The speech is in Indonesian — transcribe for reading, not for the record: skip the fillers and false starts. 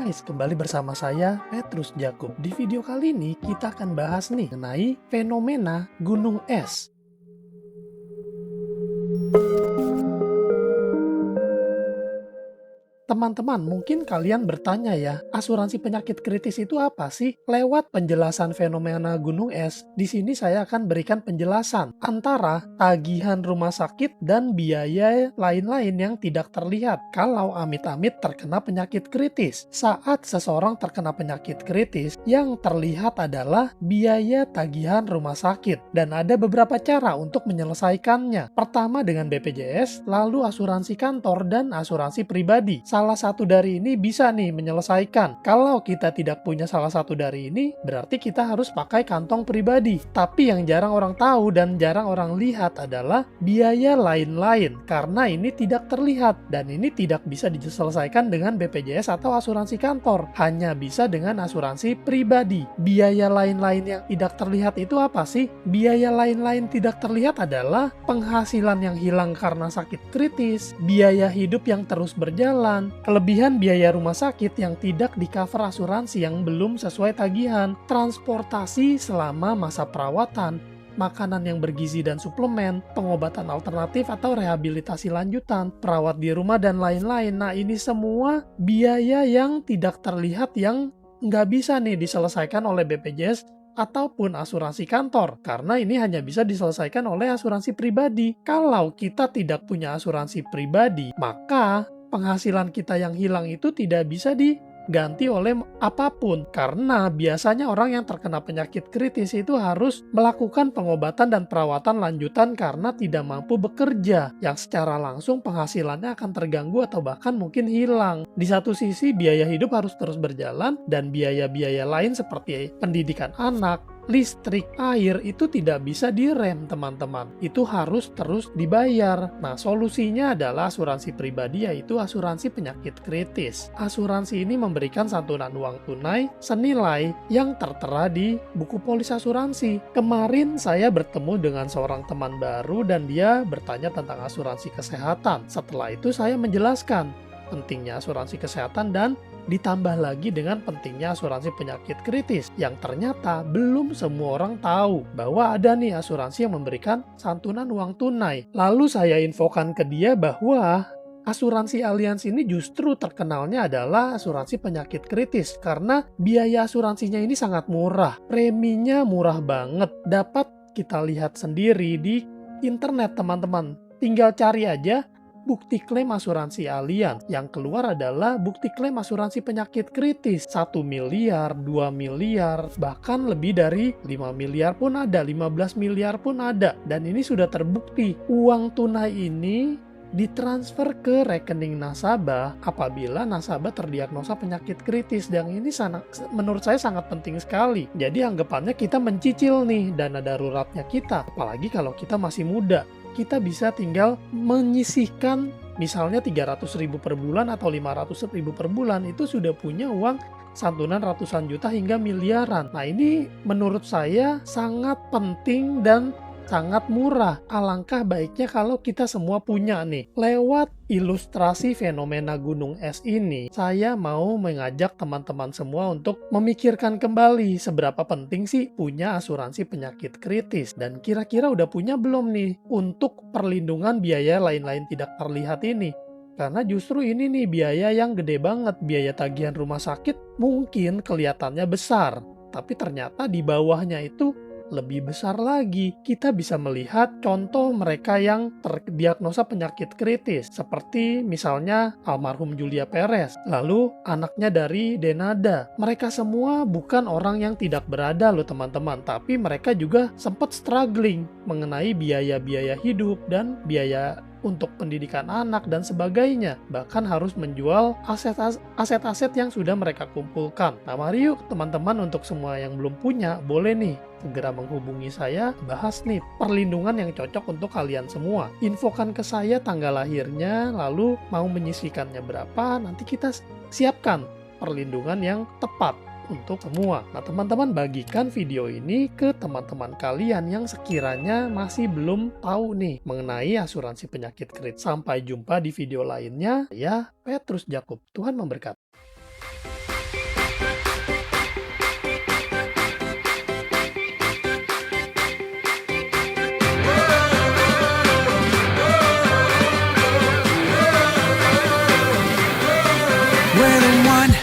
guys, kembali bersama saya Petrus Jakub. Di video kali ini kita akan bahas nih mengenai fenomena gunung es. Teman-teman, mungkin kalian bertanya ya, asuransi penyakit kritis itu apa sih? Lewat penjelasan fenomena gunung es, di sini saya akan berikan penjelasan antara tagihan rumah sakit dan biaya lain-lain yang tidak terlihat kalau amit-amit terkena penyakit kritis. Saat seseorang terkena penyakit kritis, yang terlihat adalah biaya tagihan rumah sakit. Dan ada beberapa cara untuk menyelesaikannya. Pertama dengan BPJS, lalu asuransi kantor dan asuransi pribadi. Salah satu dari ini bisa nih menyelesaikan. Kalau kita tidak punya salah satu dari ini, berarti kita harus pakai kantong pribadi. Tapi yang jarang orang tahu dan jarang orang lihat adalah biaya lain-lain, karena ini tidak terlihat dan ini tidak bisa diselesaikan dengan BPJS atau asuransi kantor. Hanya bisa dengan asuransi pribadi. Biaya lain-lain yang tidak terlihat itu apa sih? Biaya lain-lain tidak terlihat adalah penghasilan yang hilang karena sakit kritis, biaya hidup yang terus berjalan, kelebihan biaya rumah sakit yang tidak di-cover asuransi yang belum sesuai tagihan, transportasi selama masa perawatan, makanan yang bergizi dan suplemen, pengobatan alternatif atau rehabilitasi lanjutan, perawat di rumah, dan lain-lain. Nah, ini semua biaya yang tidak terlihat yang nggak bisa nih diselesaikan oleh BPJS ataupun asuransi kantor, karena ini hanya bisa diselesaikan oleh asuransi pribadi. Kalau kita tidak punya asuransi pribadi, maka penghasilan kita yang hilang itu tidak bisa diganti oleh apapun, karena biasanya orang yang terkena penyakit kritis itu harus melakukan pengobatan dan perawatan lanjutan karena tidak mampu bekerja, yang secara langsung penghasilannya akan terganggu atau bahkan mungkin hilang. Di satu sisi biaya hidup harus terus berjalan dan biaya-biaya lain seperti pendidikan anak, listrik, air itu tidak bisa direm, teman-teman. Itu harus terus dibayar. Nah, solusinya adalah asuransi pribadi, yaitu asuransi penyakit kritis. Asuransi ini memberikan santunan uang tunai senilai yang tertera di buku polis asuransi. Kemarin saya bertemu dengan seorang teman baru dan dia bertanya tentang asuransi kesehatan. Setelah itu saya menjelaskan pentingnya asuransi kesehatan dan ditambah lagi dengan pentingnya asuransi penyakit kritis, yang ternyata belum semua orang tahu bahwa ada nih asuransi yang memberikan santunan uang tunai. Lalu saya infokan ke dia bahwa asuransi Allianz ini justru terkenalnya adalah asuransi penyakit kritis karena biaya asuransinya ini sangat murah, preminya murah banget, dapat kita lihat sendiri di internet, teman-teman. Tinggal cari aja bukti klaim asuransi Allianz. Yang keluar adalah bukti klaim asuransi penyakit kritis 1 miliar, 2 miliar, bahkan lebih dari 5 miliar pun ada, 15 miliar pun ada. Dan ini sudah terbukti. Uang tunai ini ditransfer ke rekening nasabah apabila nasabah terdiagnosa penyakit kritis, dan ini menurut saya sangat penting sekali. Jadi anggapannya kita mencicil nih dana daruratnya kita, apalagi kalau kita masih muda. Kita bisa tinggal menyisihkan misalnya 300.000 per bulan atau 500.000 per bulan, itu sudah punya uang santunan ratusan juta hingga miliaran. Nah, ini menurut saya sangat penting dan sangat murah. Alangkah baiknya kalau kita semua punya nih. Lewat ilustrasi fenomena gunung es ini, saya mau mengajak teman-teman semua untuk memikirkan kembali seberapa penting sih punya asuransi penyakit kritis, dan kira-kira udah punya belum nih untuk perlindungan biaya lain-lain tidak terlihat ini. Karena justru ini nih biaya yang gede banget. Biaya tagihan rumah sakit mungkin kelihatannya besar, tapi ternyata di bawahnya itu lebih besar lagi. Kita bisa melihat contoh mereka yang terdiagnosa penyakit kritis, seperti misalnya almarhum Julia Perez, lalu anaknya dari Denada. Mereka semua bukan orang yang tidak berada loh, teman-teman, tapi mereka juga sempat struggling mengenai biaya-biaya hidup dan biaya untuk pendidikan anak dan sebagainya, bahkan harus menjual aset-aset yang sudah mereka kumpulkan. Nah, mari yuk teman-teman, untuk semua yang belum punya, boleh nih segera menghubungi saya, bahas nih perlindungan yang cocok untuk kalian semua. Infokan ke saya tanggal lahirnya, lalu mau menyisihkannya berapa, nanti kita siapkan perlindungan yang tepat untuk semua. Nah, teman-teman, bagikan video ini ke teman-teman kalian yang sekiranya masih belum tahu nih mengenai asuransi penyakit kritis. Sampai jumpa di video lainnya. Ya, Petrus Jakub. Tuhan memberkati. We're the one